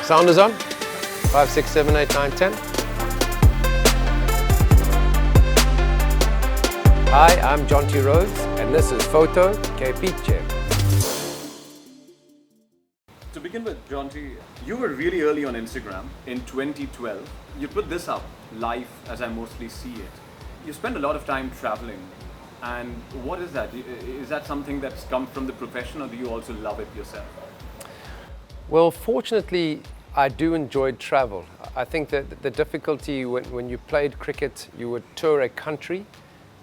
Sound is on. 5, 6, 7, 8, 9, 10. Hi, I'm Jonty Rhodes, and this is Photo ke Peeche. To begin with, Jonty, you were really early on Instagram in 2012. You put this up, life as I mostly see it. You spend a lot of time traveling. And what is that? Is that something that's come from the profession, or do you also love it yourself? Well, fortunately, I do enjoy travel. I think that the difficulty when you played cricket, you would tour a country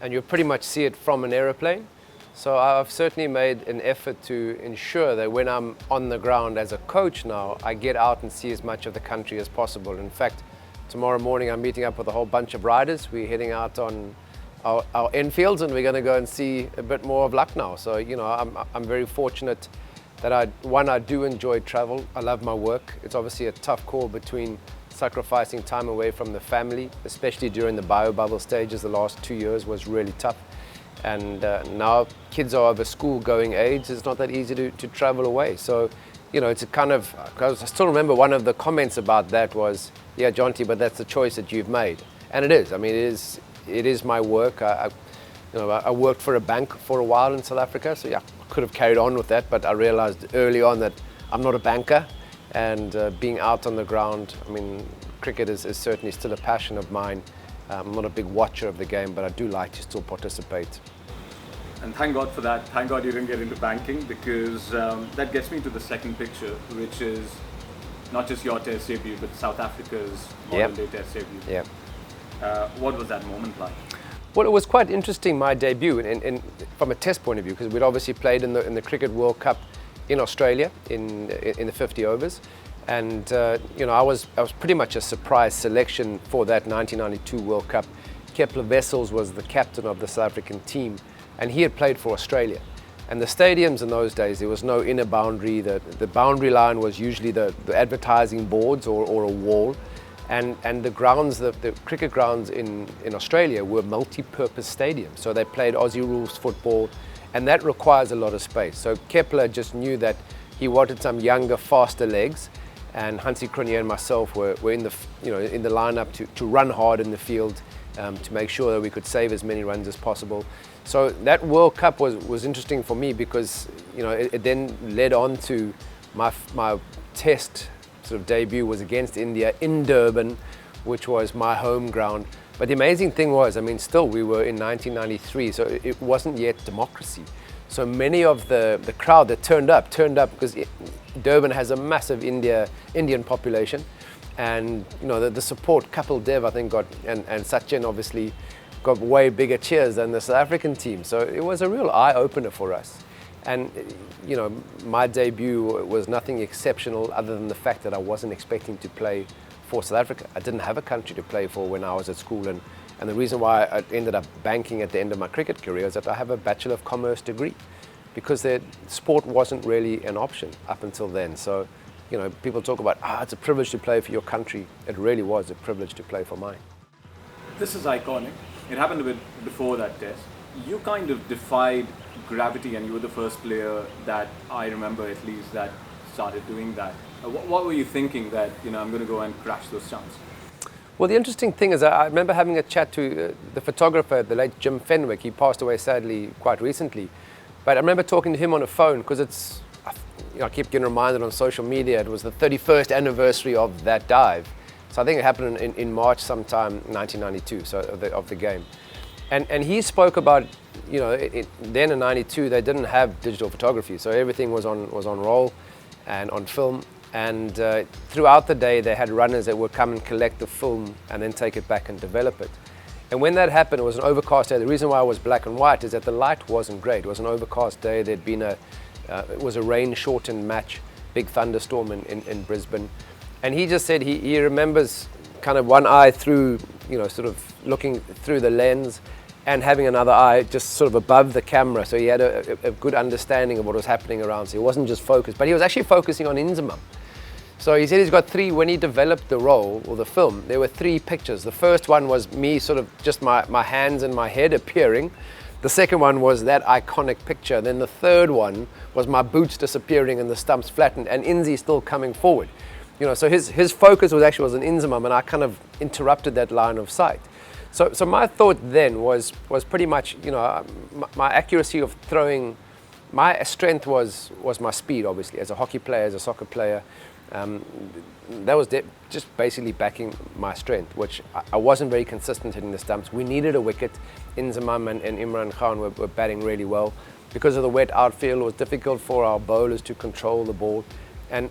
and you pretty much see it from an aeroplane. So I've certainly made an effort to ensure that when I'm on the ground as a coach now, I get out and see as much of the country as possible. In fact, tomorrow morning I'm meeting up with a whole bunch of riders. We're heading out on our Enfields, and we're going to go and see a bit more of Lucknow. So, you know, I'm very fortunate that I do enjoy travel. I love my work. It's obviously a tough call between sacrificing time away from the family, especially during the bio-bubble stages. The last 2 years was really tough. And now kids are of a school-going age. It's not that easy to travel away. So, you know, it's a kind of, I still remember one of the comments about that was, yeah, Jonty, but that's the choice that you've made. And it is. I mean, it is my work. I worked for a bank for a while in South Africa, so yeah, I could have carried on with that, but I realized early on that I'm not a banker, and being out on the ground, I mean, cricket is certainly still a passion of mine. I'm not a big watcher of the game, but I do like to still participate. And thank God for that. Thank God you didn't get into banking, because that gets me to the second picture, which is not just your test debut, but South Africa's modern day test debut. Yeah. What was that moment like? Well, it was quite interesting, my debut, from a test point of view, because we'd obviously played in the Cricket World Cup in Australia in the 50 overs, and you know, I was pretty much a surprise selection for that 1992 World Cup. Kepler Wessels was the captain of the South African team, and he had played for Australia. And the stadiums in those days, there was no inner boundary. The boundary line was usually the advertising boards or a wall. And the grounds, the cricket grounds in Australia were multi-purpose stadiums. So they played Aussie rules football, and that requires a lot of space. So Kepler just knew that he wanted some younger, faster legs, and Hansie Cronje and myself were in the lineup to run hard in the field, to make sure that we could save as many runs as possible. So that World Cup was interesting for me, because you know it then led on to my test sort of debut was against India in Durban, which was my home ground. But the amazing thing was, I mean, still we were in 1993, so it wasn't yet democracy. So many of the crowd that turned up because Durban has a massive Indian population, and you know the support. Kapil Dev, I think, got and Sachin obviously got way bigger cheers than the South African team. So it was a real eye-opener for us. And you know, my debut was nothing exceptional other than the fact that I wasn't expecting to play for South Africa. I didn't have a country to play for when I was at school, and the reason why I ended up banking at the end of my cricket career is that I have a Bachelor of Commerce degree, because the sport wasn't really an option up until then. So, you know, people talk about, it's a privilege to play for your country. It really was a privilege to play for mine. This is iconic. It happened a bit before that test. You kind of defied gravity, and you were the first player that I remember, at least, that started doing that. What were you thinking, that, you know, I'm going to go and crash those stumps? Well, the interesting thing is I remember having a chat to the photographer, the late Jim Fenwick. He passed away sadly quite recently. But I remember talking to him on a phone, because I keep getting reminded on social media, it was the 31st anniversary of that dive. So I think it happened in March sometime 1992, so of the game. And he spoke about, you know, then in '92 they didn't have digital photography, so everything was on roll and on film. And throughout the day they had runners that would come and collect the film and then take it back and develop it. And when that happened, it was an overcast day. The reason why it was black and white is that the light wasn't great. It was an overcast day. There'd been it was a rain-shortened match, big thunderstorm in Brisbane. And he just said he remembers kind of one eye through, you know, sort of looking through the lens, and having another eye just sort of above the camera. So he had a good understanding of what was happening around. So he wasn't just focused, but he was actually focusing on Inzamam. So he said he's got three, when he developed the role or the film, there were three pictures. The first one was me sort of just my hands and my head appearing. The second one was that iconic picture. Then the third one was my boots disappearing and the stumps flattened and Inzi still coming forward. so his focus was an Inzamam, and I kind of interrupted that line of sight. So my thought then was pretty much, my accuracy of throwing, my strength was my speed, obviously, as a hockey player, as a soccer player. That was just basically backing my strength, which I wasn't very consistent hitting the stumps. We needed a wicket. Inzamam and Imran Khan were batting really well. Because of the wet outfield, it was difficult for our bowlers to control the ball. And,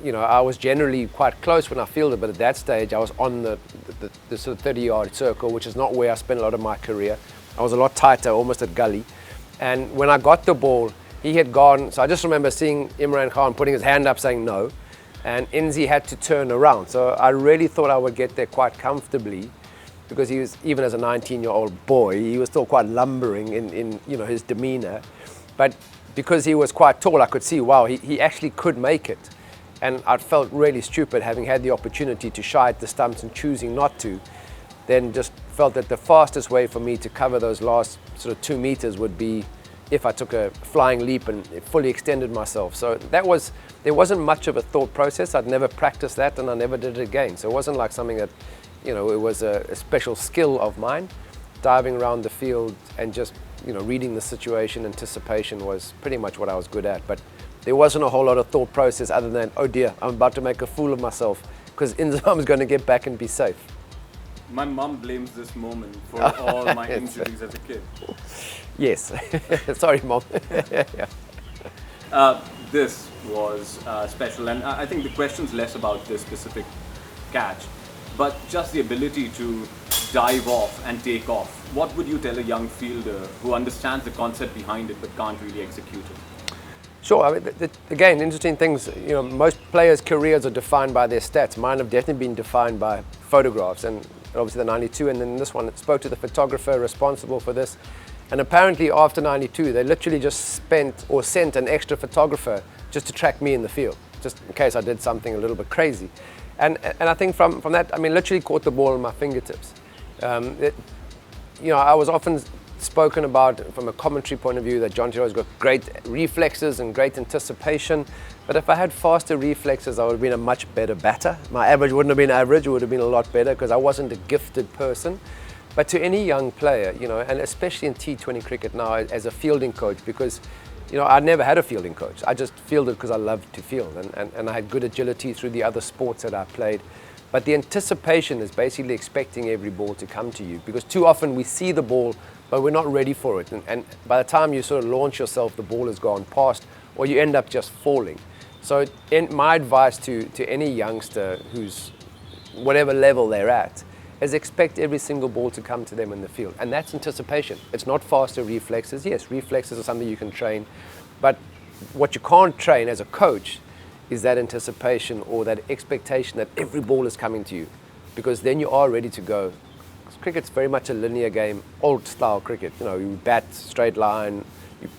I was generally quite close when I fielded, but at that stage, I was on the sort of 30-yard circle, which is not where I spent a lot of my career. I was a lot tighter, almost at gully. And when I got the ball, he had gone. So I just remember seeing Imran Khan putting his hand up saying no, and Inzi had to turn around. So I really thought I would get there quite comfortably, because he was, even as a 19-year-old boy, he was still quite lumbering in his demeanor. But because he was quite tall, I could see, wow, he actually could make it. And I felt really stupid having had the opportunity to shy at the stumps and choosing not to. Then just felt that the fastest way for me to cover those last sort of 2 meters would be if I took a flying leap and fully extended myself. So there wasn't much of a thought process. I'd never practiced that, and I never did it again. So it wasn't like something that, it was a special skill of mine. Diving around the field and just, reading the situation, anticipation was pretty much what I was good at. But there wasn't a whole lot of thought process other than, oh dear, I'm about to make a fool of myself because Inzamam's going to get back and be safe. My mom blames this moment for all my injuries as a kid. Yes. Sorry, Mom. Yeah. This was special, and I think the question's less about this specific catch, but just the ability to dive off and take off. What would you tell a young fielder who understands the concept behind it but can't really execute it? Sure. I mean, again, interesting things. Most players' careers are defined by their stats. Mine have definitely been defined by photographs, and obviously the 92, and then this one. Spoke to the photographer responsible for this, and apparently after 92, they literally just sent an extra photographer just to track me in the field, just in case I did something a little bit crazy. And I think from that, I mean, literally caught the ball in my fingertips. I was often spoken about from a commentary point of view that Jonty Rhodes got great reflexes and great anticipation, but if I had faster reflexes, I would have been a much better batter. My average wouldn't have been average, it would have been a lot better because I wasn't a gifted person. But to any young player, and especially in T20 cricket now as a fielding coach, because I never had a fielding coach. I just fielded because I loved to field, and I had good agility through the other sports that I played. But the anticipation is basically expecting every ball to come to you, because too often we see the ball, but we're not ready for it. And by the time you sort of launch yourself, the ball has gone past, or you end up just falling. So my advice to any youngster who's whatever level they're at is expect every single ball to come to them in the field. And that's anticipation. It's not faster reflexes. Yes, reflexes are something you can train, but what you can't train as a coach is that anticipation or that expectation that every ball is coming to you, because then you are ready to go. Cricket's very much a linear game, old style cricket. You bat straight line, you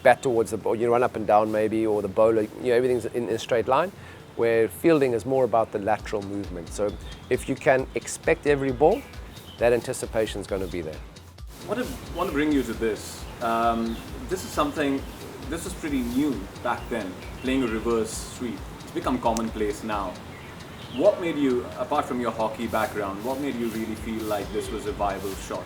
bat towards the ball, you run up and down maybe, or the bowler, everything's in a straight line, where fielding is more about the lateral movement. So if you can expect every ball, that anticipation is going to be there. I want to bring you to this. This is pretty new back then, playing a reverse sweep. It's become commonplace now. What made you, apart from your hockey background, what made you really feel like this was a viable shot?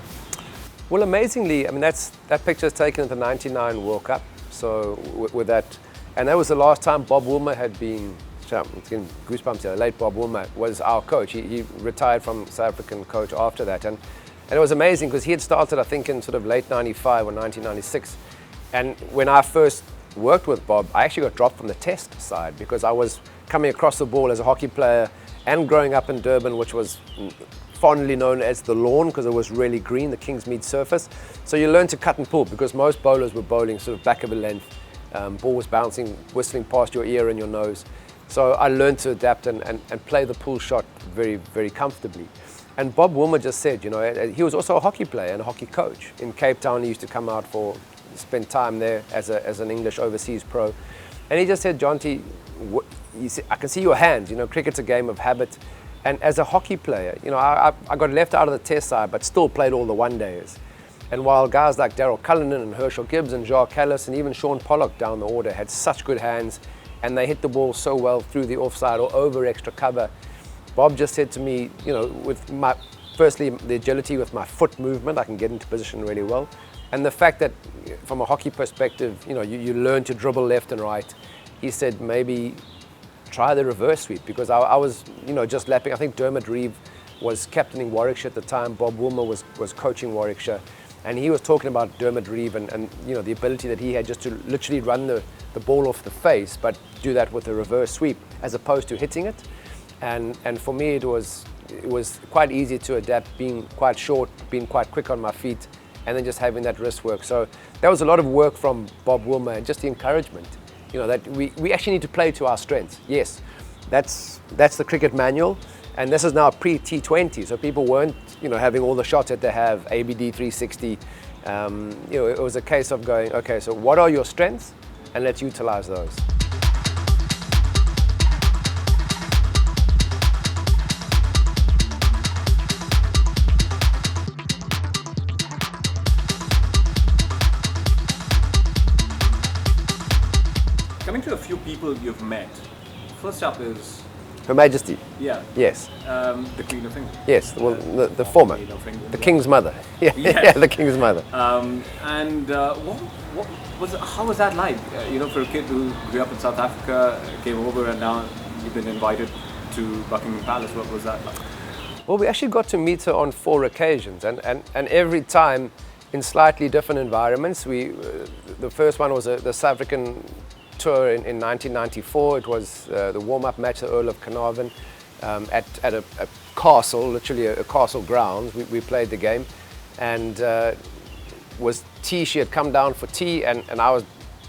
Well, amazingly, I mean, that picture is taken at the 99 World Cup. So with that, and that was the last time Bob Woolmer had been, it's getting goosebumps here, late Bob Woolmer was our coach. He retired from South African coach after that. And it was amazing because he had started, I think, in sort of late 95 or 1996. And when I first worked with Bob, I actually got dropped from the test side because I was coming across the ball as a hockey player and growing up in Durban, which was fondly known as the lawn because it was really green, the Kingsmead surface. So you learn to cut and pull because most bowlers were bowling sort of back of a length. Ball was bouncing, whistling past your ear and your nose. So I learned to adapt and play the pull shot very, very comfortably. And Bob Woolmer just said, he was also a hockey player and a hockey coach. In Cape Town, he used to come out spend time there as an English overseas pro. And he just said, Jonty, I can see your hands, cricket's a game of habit. And as a hockey player, I got left out of the test side, but still played all the one-dayers. And while guys like Darryl Cullinan and Herschel Gibbs and Jacques Callis and even Sean Pollock down the order had such good hands, and they hit the ball so well through the offside or over extra cover. Bob just said to me, with firstly the agility with my foot movement, I can get into position really well. And the fact that from a hockey perspective, you learn to dribble left and right. He said maybe try the reverse sweep, because I was, just lapping. I think Dermot Reeve was captaining Warwickshire at the time. Bob Woolmer was coaching Warwickshire. And he was talking about Dermot Reeve and the ability that he had just to literally run the ball off the face, but do that with a reverse sweep as opposed to hitting it. And for me, it was quite easy to adapt, being quite short, being quite quick on my feet, and then just having that wrist work. So that was a lot of work from Bob Woolmer, and just the encouragement, that we actually need to play to our strengths. Yes, that's the cricket manual, and this is now pre-T20, so people weren't having all the shots that they have, ABD 360. It was a case of going, okay, so what are your strengths, and let's utilize those. Coming to a few people you've met, first up is... Her Majesty. Yeah. Yes. The Queen of England. Yes, well, the former. Queen of England, the King's mother. Yeah, Yeah. yeah, the King's mother. How was that like? For a kid who grew up in South Africa, came over, and now you've been invited to Buckingham Palace. What was that like? Well, we actually got to meet her on 4 occasions, and every time in slightly different environments. The first one was the South African tour in 1994. It was the warm-up match at the Earl of Carnarvon at a castle, literally a castle grounds. We played the game, and was tea. She had come down for tea, and I was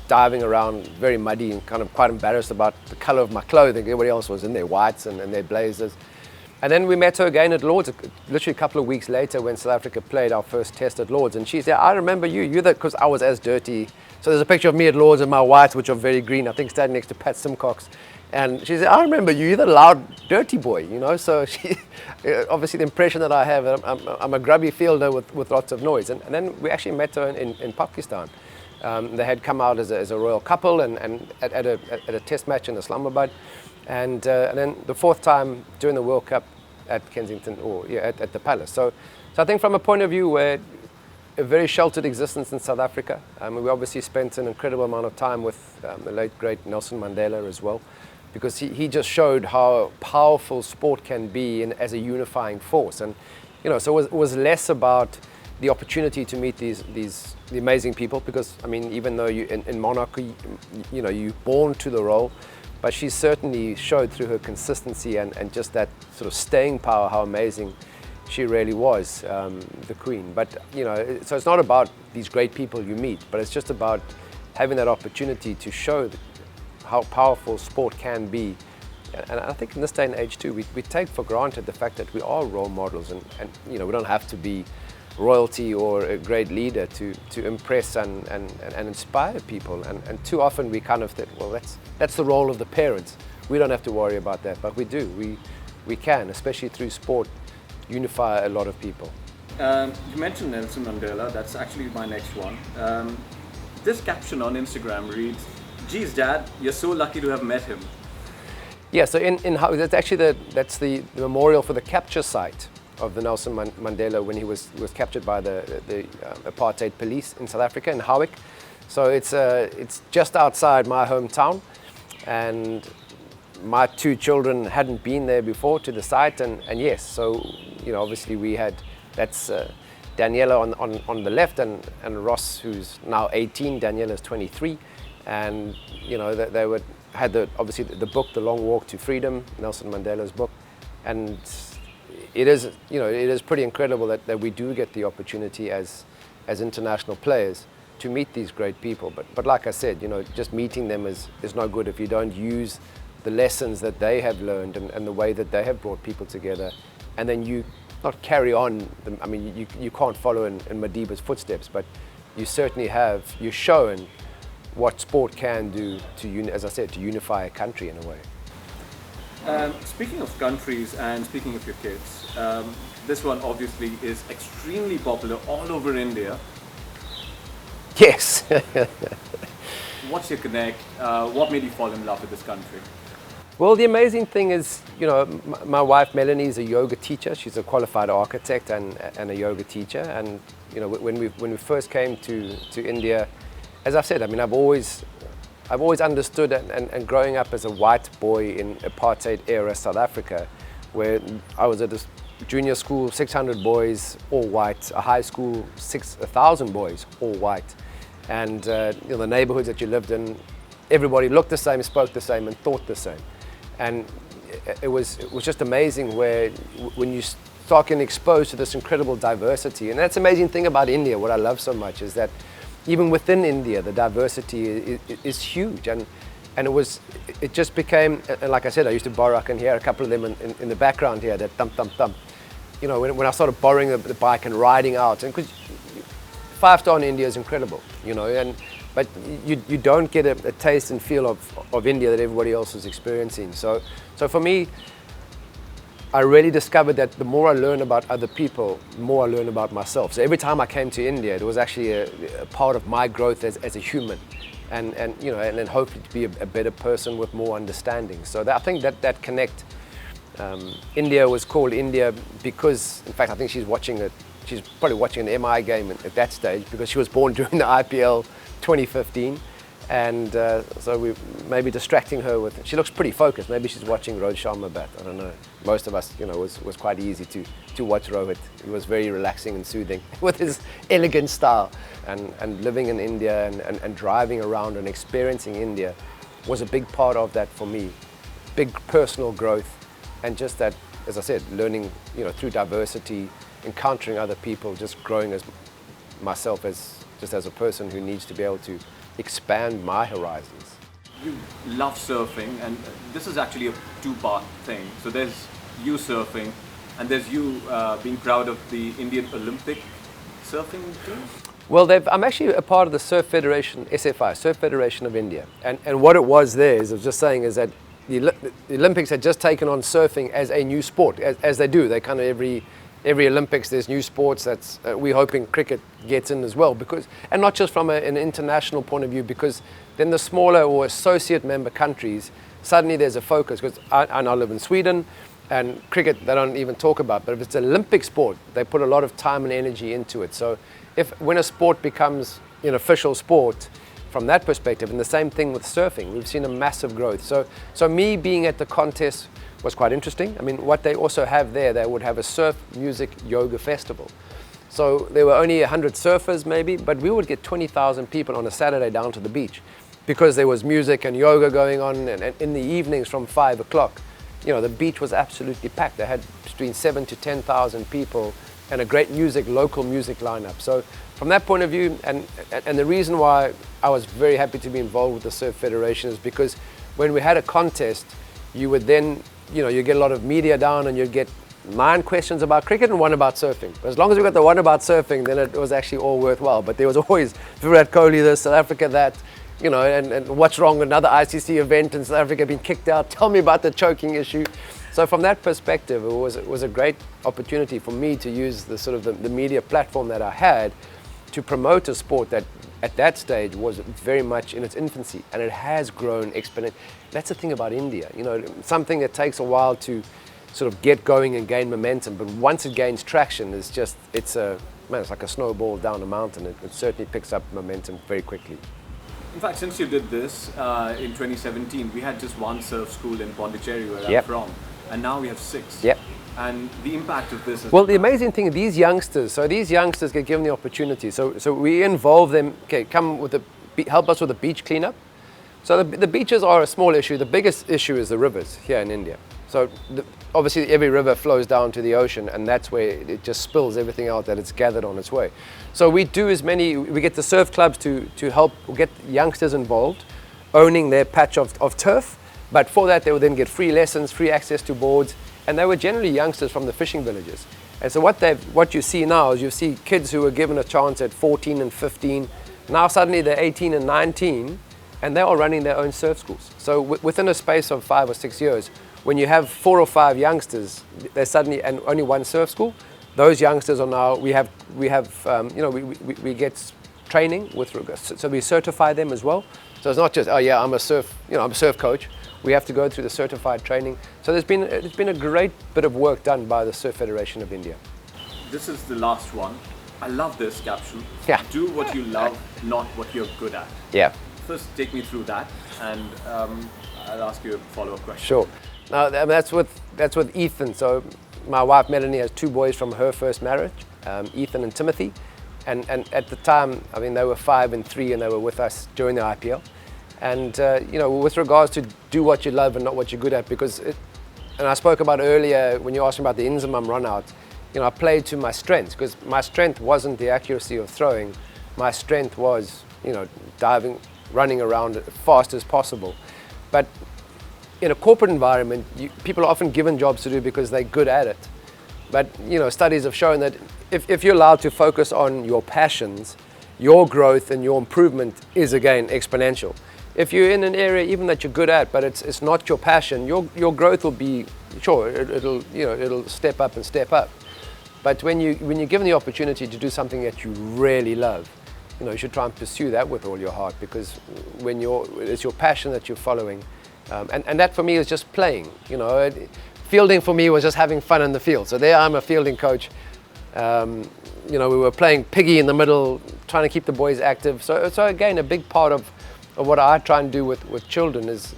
diving around very muddy and kind of quite embarrassed about the color of my clothing. Everybody else was in their whites and their blazers. And then we met her again at Lord's, literally a couple of weeks later when South Africa played our first test at Lord's. And she said, I remember you. You're that, because I was as dirty. So there's a picture of me at Lord's in my whites, which are very green, I think standing next to Pat Simcox. And she said, I remember you. You're the loud, dirty boy, So she, obviously the impression that I have, I'm a grubby fielder with lots of noise. And then we actually met her in Pakistan. They had come out as a royal couple and at a test match in Islamabad. And then the 4th time during the World Cup at Kensington, at the Palace. So I think from a point of view where a very sheltered existence in South Africa, we obviously spent an incredible amount of time with the late, great Nelson Mandela as well, because he just showed how powerful sport can be as a unifying force. And, so it was less about the opportunity to meet the amazing people, because, even though you in monarchy, you're born to the role, but she certainly showed through her consistency and just that sort of staying power how amazing she really was, the Queen. But, so it's not about these great people you meet, but it's just about having that opportunity to show how powerful sport can be. And I think in this day and age too, we take for granted the fact that we are role models, and we don't have to be royalty or a great leader to impress and inspire people. And too often we kind of think, well, that's the role of the parents. We don't have to worry about that, but we do. We can, especially through sport, unify a lot of people. You mentioned Nelson Mandela. That's actually my next one. This caption on Instagram reads, "Geez, Dad, you're so lucky to have met him." Yeah, so that's actually that's the memorial for the capture site of the Nelson Mandela when he was captured by the apartheid police in South Africa, in Howick. So it's just outside my hometown, and my 2 children hadn't been there before to the site, and yes, so obviously we had, that's Daniela on the left, and Ross, who's now 18, Daniela's 23, and they had obviously the book, The Long Walk to Freedom, Nelson Mandela's book, and it is pretty incredible that we do get the opportunity as international players to meet these great people. But like I said, just meeting them is no good if you don't use the lessons that they have learned and the way that they have brought people together, and then you not carry on. You can't follow in Madiba's footsteps, but you certainly you've shown what sport can do as I said, to unify a country in a way. Speaking of countries and speaking of your kids, this one obviously is extremely popular all over India. Yes. What's your connect? What made you fall in love with this country? Well, the amazing thing is, my wife Melanie is a yoga teacher. She's a qualified architect and a yoga teacher. And when we first came to India, as I've said, I mean, I've always understood and growing up as a white boy in apartheid era South Africa, where I was at this junior school, 600 boys, all white, a high school, 1,000 boys, all white. And the neighborhoods that you lived in, everybody looked the same, spoke the same, and thought the same. And it was just amazing when you start getting exposed to this incredible diversity. And that's the amazing thing about India. What I love so much is that even within India, the diversity is huge. And it just became, and like I said, I used to borrow, I can hear a couple of them in the background here, that thump, thump, thump. When I started borrowing the bike and riding out, and because 5-star in India is incredible, but you don't get a taste and feel of India that everybody else is experiencing. So for me, I really discovered that the more I learn about other people, the more I learn about myself. So every time I came to India, it was actually a part of my growth as a human, and then hopefully to be a better person with more understanding. So I think that connect. India was called India because, in fact, I think she's probably watching an MI game at that stage, because she was born during the IPL 2015, and so we maybe distracting her with. She looks pretty focused. Maybe she's watching Rohit Sharma bat. I don't know. Most of us, was quite easy to watch Rohit. He was very relaxing and soothing with his elegant style, and living in India and driving around and experiencing India was a big part of that for me. Big personal growth, and just that, as I said, learning, through diversity, encountering other people, just growing as myself as a person who needs to be able to expand my horizons. You love surfing, and this is actually a two-part thing. So there's you surfing, and there's you being proud of the Indian Olympic surfing team. Well, I'm actually a part of the Surf Federation, SFI, Surf Federation of India. And what it was there is, I was just saying, is that the Olympics had just taken on surfing as a new sport, as they do. They kind of every Olympics there's new sports. That's we're hoping cricket gets in as well, and not just from an international point of view, because then the smaller or associate member countries, suddenly there's a focus. Because I now live in Sweden, and cricket they don't even talk about, but if it's an Olympic sport, they put a lot of time and energy into it. So when a sport becomes an official sport, from that perspective, and the same thing with surfing, we've seen a massive growth. So me being at the contest was quite interesting. I mean, what they also have there, they would have a surf music yoga festival. So there were only 100 surfers maybe, but we would get 20,000 people on a Saturday down to the beach, because there was music and yoga going on, and in the evenings from 5 o'clock, the beach was absolutely packed. They had between 7,000 to 10,000 people, and a great local music lineup. So from that point of view, and the reason why I was very happy to be involved with the Surf Federation is because when we had a contest, you would then, you get a lot of media down, and you'd get 9 questions about cricket and 1 about surfing. But as long as we got the 1 about surfing, then it was actually all worthwhile. But there was always Virat Kohli this, South Africa that, and what's wrong with another ICC event in South Africa being kicked out. Tell me about the choking issue. So from that perspective, it was a great opportunity for me to use the media platform that I had to promote a sport that at that stage was very much in its infancy, and it has grown exponentially. That's the thing about India, something that takes a while to sort of get going and gain momentum, but once it gains traction, it's like a snowball down a mountain. It certainly picks up momentum very quickly. In fact, since you did this in 2017, we had just 1 surf school in Pondicherry, where Yep. I'm from, and now we have 6. Yep. And the impact of this is... Well, the amazing thing, these youngsters get given the opportunity. So we involve them, help us with the beach cleanup. So the beaches are a small issue. The biggest issue is the rivers here in India. So obviously every river flows down to the ocean, and that's where it just spills everything out that it's gathered on its way. So we get the surf clubs to help get youngsters involved, owning their patch of turf. But for that, they would then get free lessons, free access to boards, and they were generally youngsters from the fishing villages. And so what you see now is you see kids who were given a chance at 14 and 15. Now suddenly they're 18 and 19, and they're all running their own surf schools. So within a space of 5 or 6 years, when you have 4 or 5 youngsters, they're suddenly, and only 1 surf school, those youngsters are now, we get training with regards, so we certify them as well. So it's not just, oh yeah, I'm a surf coach. We have to go through the certified training. So there's been a great bit of work done by the Surf Federation of India. This is the last one. I love this caption. Yeah. Do what you love, not what you're good at. Yeah. First, take me through that, and I'll ask you a follow-up question. Sure. Now that's with Ethan. So my wife Melanie has 2 boys from her first marriage, Ethan and Timothy, and at the time, I mean, they were 5 and 3, and they were with us during the IPL. And with regards to do what you love and not what you're good at, because and I spoke about earlier when you asked me about the Inzamam run out, I played to my strengths, because my strength wasn't the accuracy of throwing. My strength was, diving, running around as fast as possible. But in a corporate environment, people are often given jobs to do because they're good at it. But studies have shown that if you're allowed to focus on your passions, your growth and your improvement is again exponential. If you're in an area even that you're good at, but it's not your passion, your growth will be, sure, it'll step up and step up. But when you're given the opportunity to do something that you really love, you should try and pursue that with all your heart, because when it's your passion that you're following, and that for me is just playing. Fielding for me was just having fun in the field. So there I'm a fielding coach. We were playing piggy in the middle, trying to keep the boys active. So again, a big part of what I try and do with children is,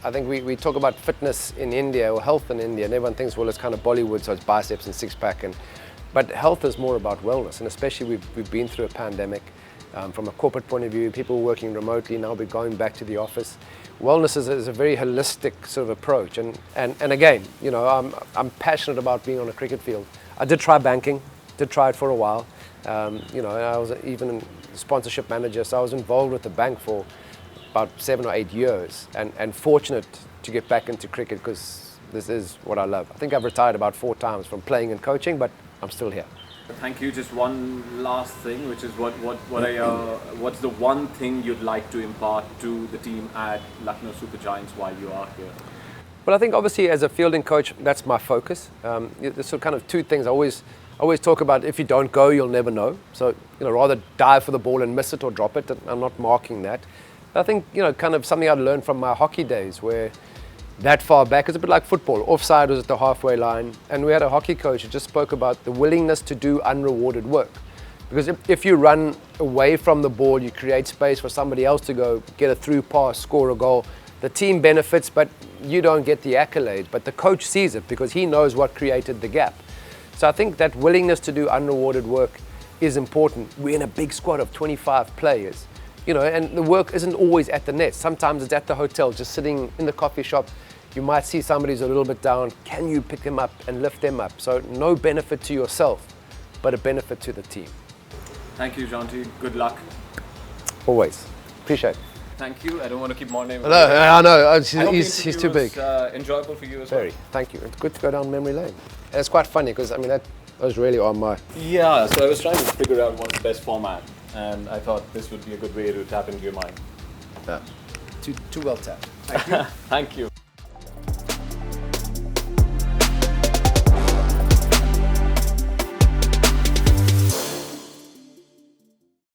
I think we talk about fitness in India or health in India, and everyone thinks, well, it's kind of Bollywood, so it's biceps and six-pack. But health is more about wellness, and especially we've been through a pandemic. From a corporate point of view, people working remotely, now we're going back to the office. Wellness is a very holistic sort of approach, and again, I'm passionate about being on a cricket field. I did try banking, did try it for a while. I was even a sponsorship manager, so I was involved with the bank for about 7 or 8 years, and fortunate to get back into cricket, because this is what I love. I think I've retired about 4 times from playing and coaching, but I'm still here. Thank you. Just one last thing, which is what's the one thing you'd like to impart to the team at Lucknow Super Giants while you are here? Well, I think obviously as a fielding coach, that's my focus. There's sort of kind of 2 things. I always talk about, if you don't go, you'll never know. So, rather dive for the ball and miss it or drop it. I'm not marking that. But I think, kind of something I'd learned from my hockey days, where that far back is a bit like football. Offside was at the halfway line, and we had a hockey coach who just spoke about the willingness to do unrewarded work. Because if you run away from the ball, you create space for somebody else to go get a through pass, score a goal. The team benefits, but you don't get the accolade. But the coach sees it because he knows what created the gap. So I think that willingness to do unrewarded work is important. We're in a big squad of 25 players. And the work isn't always at the net. Sometimes it's at the hotel, just sitting in the coffee shop. You might see somebody's a little bit down. Can you pick them up and lift them up? So no benefit to yourself, but a benefit to the team. Thank you, Jonty. Good luck. Always. Appreciate it. Thank you. I don't want to keep more names. No, I know. He's too big. Enjoyable for you as Very. well. Thank you. It's good to go down memory lane. And it's quite funny because, that was really on my... Yeah, so I was trying to figure out what's the best format, and I thought this would be a good way to tap into your mind. Yeah. Too well tapped. Thank you. Thank you.